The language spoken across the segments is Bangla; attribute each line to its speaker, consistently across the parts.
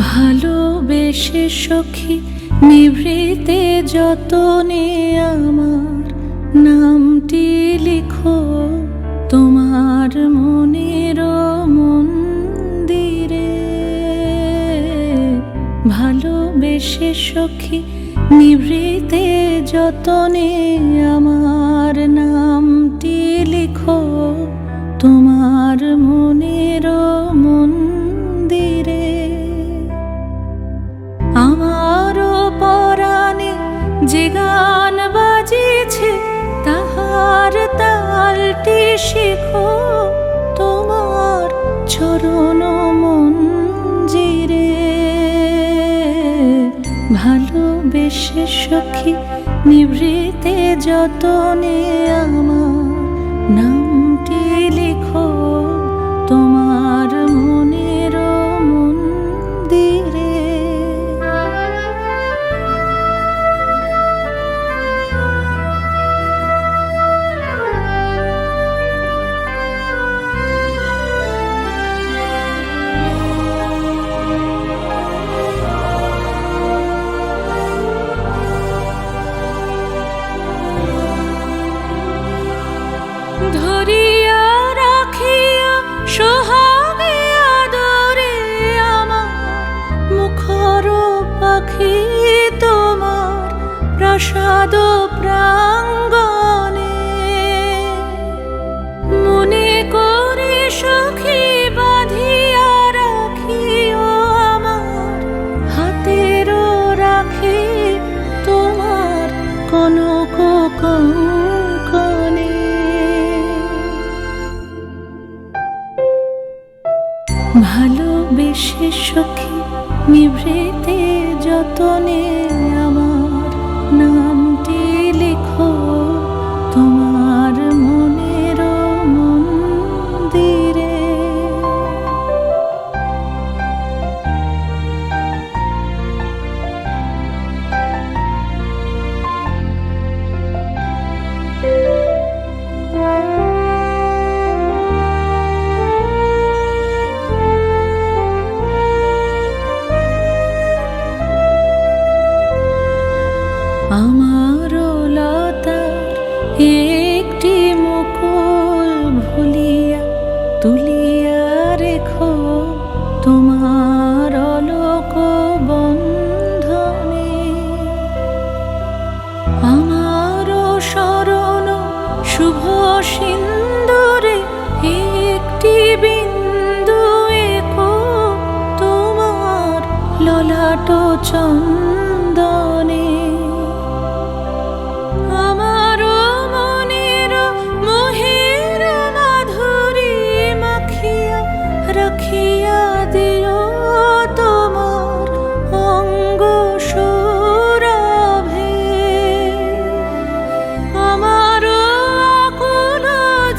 Speaker 1: ভালোবেসে সখী নিভৃতে যতনে আমার নামটি লিখো তোমার মনের মন্দিরে। ভালোবেসে সখী নিভৃতে যতনে আমার নামটি লিখো তোমার মনের মন্দিরে। আমারও পরাণে যে গান বাজিছে তাহার তালটি শিখো তোমার চরণ মঞ্জিরে। ভালোবেসে সখী নিভৃতে যতনে আমার নামটি লিখো তোমার মনের মন্দিরে। ধরিয়া রাখিয়া সোহাগে আদরে আমার মুখর পাখি তোমার প্রাসাদ প্রাঙ্গণে। মনে করে সখী বাঁধিয়া রাখিও আমার হাতের রাখি তোমার কনক কঙ্কণে। ভালোবেসে সখী নিভৃতে যতনে আমার নামটি লিখো তোমার মনের মন্দিরে। আমার লতার একটি মুকুল ভুলিয়া তুলিয়া রেখো তোমার অলোক বন্ধনে। আমার শরণ শুভ সিন্দুরে একটি বিন্দু এঁকো তোমার ললাট চন্দনে। আমার মনের মোহের মাধুরী মাখিয়া রাখিয়া দিও তোমার অঙ্গ সৌরভে। আমার আকুল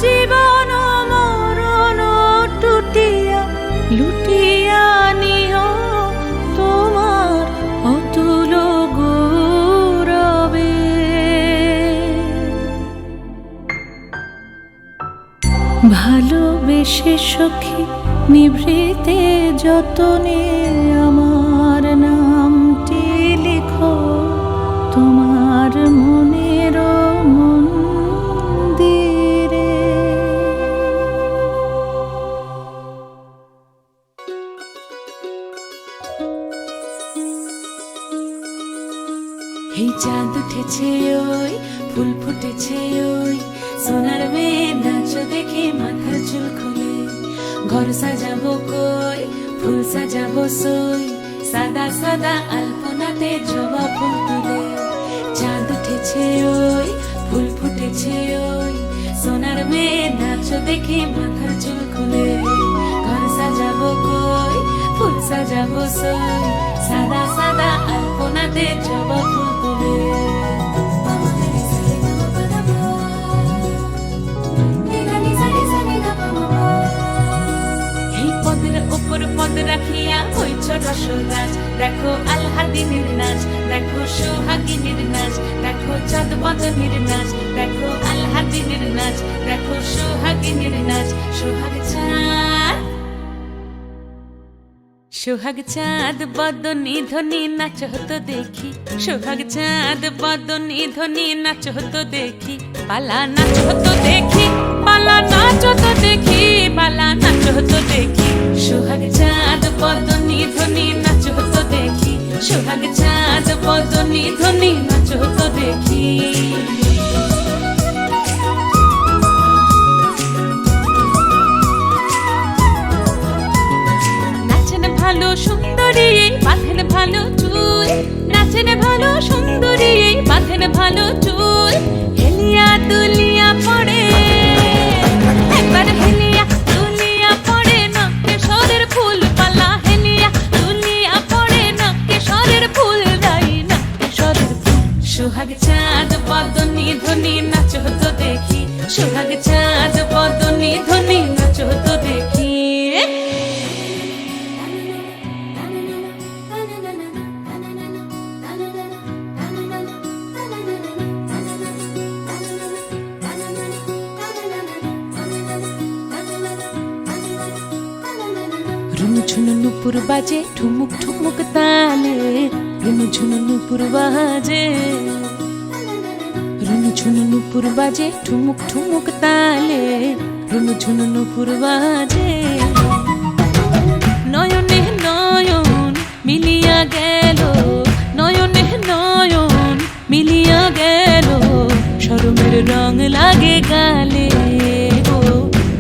Speaker 1: জীবন মরণ টুটিয়া লুটিয়া নিও তোমার অতুল গৌরবে। ভালোবেসে সখী নিভৃতে যতনে আমার নামটি লিখো তোমার মনের মন্দিরে।
Speaker 2: এই চাঁদ উঠেছে ওই ফুল ফুটেছে ওই সোনার মেয়ে নাচ দেখে মাথার চুল খুলে। ঘর সাজাবো কই ফুল সাজাবো সই সাদা সাদা আলপনাতে জবা ফুল তুলে। চাঁদ উঠেছে ওই ফুল ফুটেছে ওই সোনার মেয়ে নাচ দেখে মাথার চুল খুলে। ঘর সাজাবো কই ফুল সাজাবো সই সাদা সাদা আলপনাতে জবা ফুল তুলে। পদ রাখিয়া হইছ রসরাজ দেখো আলহাদিনের নাচ দেখো সোহাগিনীর নাচ দেখো চাঁদ বদনের নাচ দেখো আলহাদিনের নাচ দেখো সোহাগিনীর নাচ সোহাগ চাঁদ সোহাগ চাঁদ বদনি ধ্বনি নাচ হতো দেখি, সোহাগ চাঁদ বদনি ধ্বনি নাচ হতো দেখি, পালা নাচ হতো দেখি, পালা নাচ হতো দেখি, পালা নাচ হতো দেখি। সোহাগ চাঁদ বদনি ধ্বনি নাচ হতো দেখি, সোহাগ চাঁদ বদনি ধ্বনি নাচ হতো দেখি। ভালো সুন্দরী বাঁধেন ভালো চুল, নাচেন ভালো সুন্দরী বাঁধেন ভালো চুল, হেলিয়া দুলিয়া পড়ে একবার হেলিয়া দুলিয়া পড়ে না কেশরের ফুল পালা, হেলিয়া দুলিয়া পড়ে না কেশরের ফুল রাই না কেশরের ফুল। সোহাগ চাঁদ বদনি ধ্বনি নাচ হতো দেখি, সোহাগ চাঁদ বদনি ধ্বনি নাচ হতো দেখি। রুনু ঝুনু নুপুর বাজে ঠুমুক ঠুমুক তালে, রুনু ঝুনু নুপুর বাজে, রুনু ঝুনু নুপুর বাজে ঠুমুক ঠুমুক তালে, রুনু ঝুনু নুপুর বাজে। নয়নে নয়ন মিলিয়া গেল, নয়নে নয়ন মিলিয়া গেল, শরমের রং লাগে গালে গো,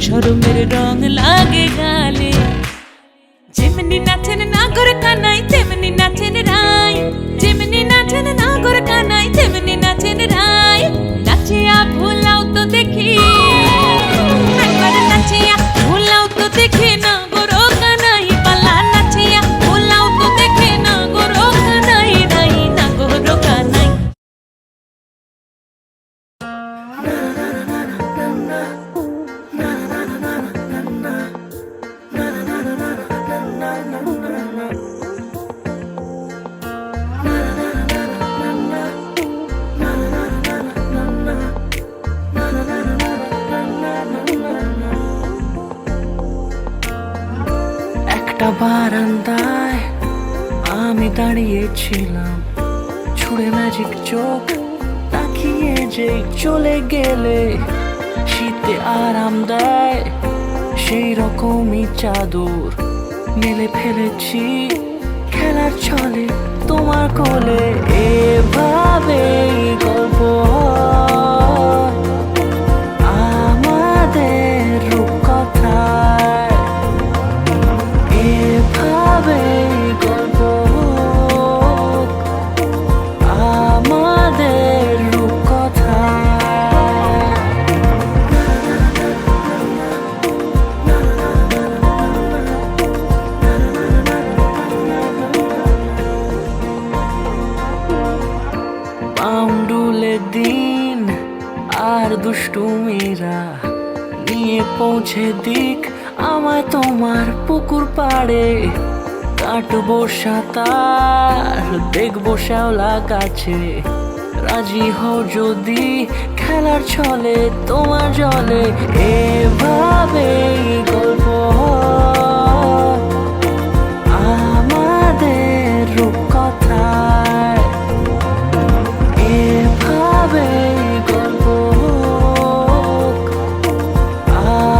Speaker 2: শরমের রং লাগে গালে। যেমনি নাচেন নাগর কানাই তেমনি নাচেন রায়, যেমনি নাচেন নাগর কানাই তেমনি নাচেন রায়, নাচিয়া ভোলাও তো দেখি একবার নাচিয়া ভোলাও তো দেখি নাগর কানাই পালা, নাচিয়া ভোলাও তো দেখি নাগর কানাই রাই নাগর কানাই।
Speaker 3: একটা বারান্দায় আমি দাঁড়িয়েছিলাম, ছুঁড়ে ম্যাজিক চোখ তাকিয়ে যে চলে গেলে, শীতে আরাম দেয় সেই রকমই চাদর মেলে ফেলেছি খেলার ছলে তোমার কোলে। এভাবে গল্প আমাদের রূপকথায়, এভাবে গল্প আমাদের রূপকথায়। পাউন্ডুলে দিন আর দুষ্টুমিরা নিয়ে পৌঁছে দিক আমায় তোমার পুকুর পাড়ে, কাটবো সাঁতার দেখবো শ্যাওলা গাছে, রাজি হও যদি খেলার ছলে তোমার জলে। এভাবে গল্প আমাদের রূপকথায়, এভাবে গল্প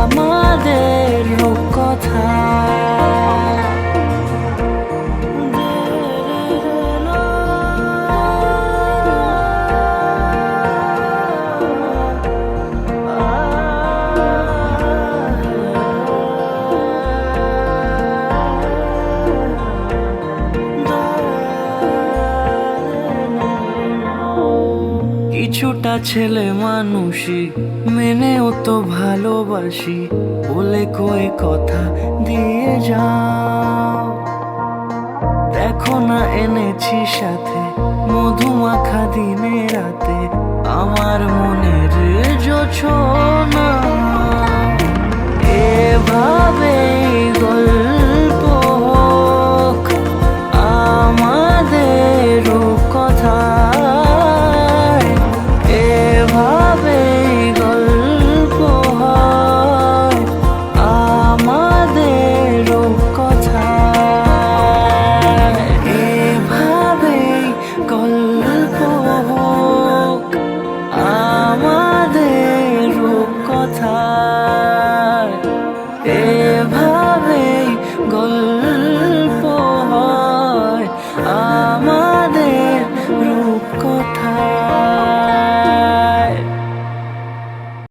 Speaker 3: আমাদের রূপকথায়। কিছুটা ছেলে মানুষই মেনেও তো ভালোবাসি, বলে কয়ে কথা দিয়ে যাও। দেখো না এনেছি সাথে মধুমাখা দিনে রাতে আমার মনের জোছনা।